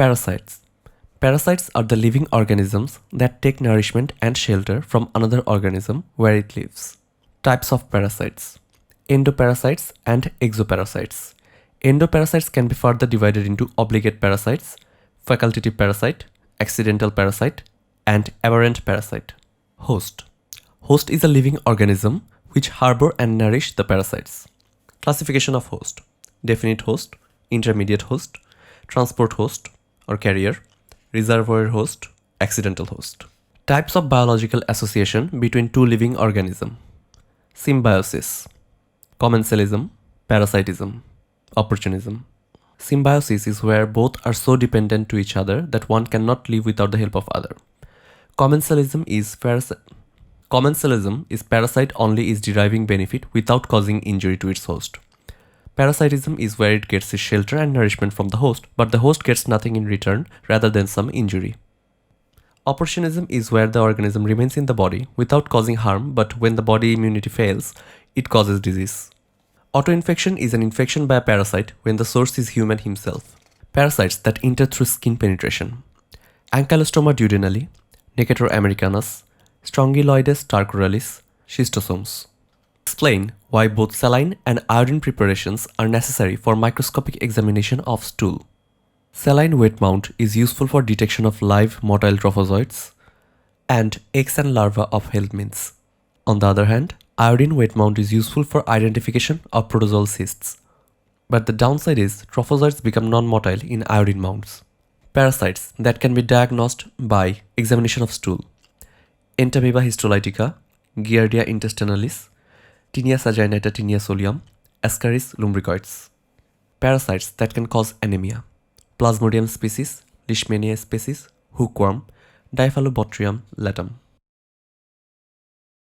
Parasites. Parasites are the living organisms that take nourishment and shelter from another organism where it lives. Types of parasites. Endoparasites and exoparasites. Endoparasites can be further divided into obligate parasites, facultative parasite, accidental parasite, and aberrant parasite. Host. Host is a living organism which harbor and nourish the parasites. Classification of host. Definite host, intermediate host, transport host or carrier, reservoir host, accidental host. Types of biological association between two living organisms. Symbiosis, commensalism, parasitism, opportunism. Symbiosis is where both are so dependent to each other that one cannot live without the help of other. Commensalism is parasite only is deriving benefit without causing injury to its host. Parasitism is where it gets its shelter and nourishment from the host, but the host gets nothing in return rather than some injury. Opportunism is where the organism remains in the body without causing harm, but when the body immunity fails, it causes disease. Autoinfection is an infection by a parasite when the source is human himself. Parasites that enter through skin penetration. Ankylostoma duodenale, Necator americanus, Strongyloides tarcoralis, schistosomes. Explain why both saline and iodine preparations are necessary for microscopic examination of stool. Saline wet mount is useful for detection of live motile trophozoites and eggs and larvae of helminths. On the other hand, iodine wet mount is useful for identification of protozoal cysts. But the downside is trophozoites become non-motile in iodine mounts. Parasites that can be diagnosed by examination of stool. Entamoeba histolytica, Giardia intestinalis, Tinea saginata, Tinea solium, Ascaris lumbricoides. Parasites that can cause anemia. Plasmodium species, Leishmania species, hookworm, Diphalobotrium latum.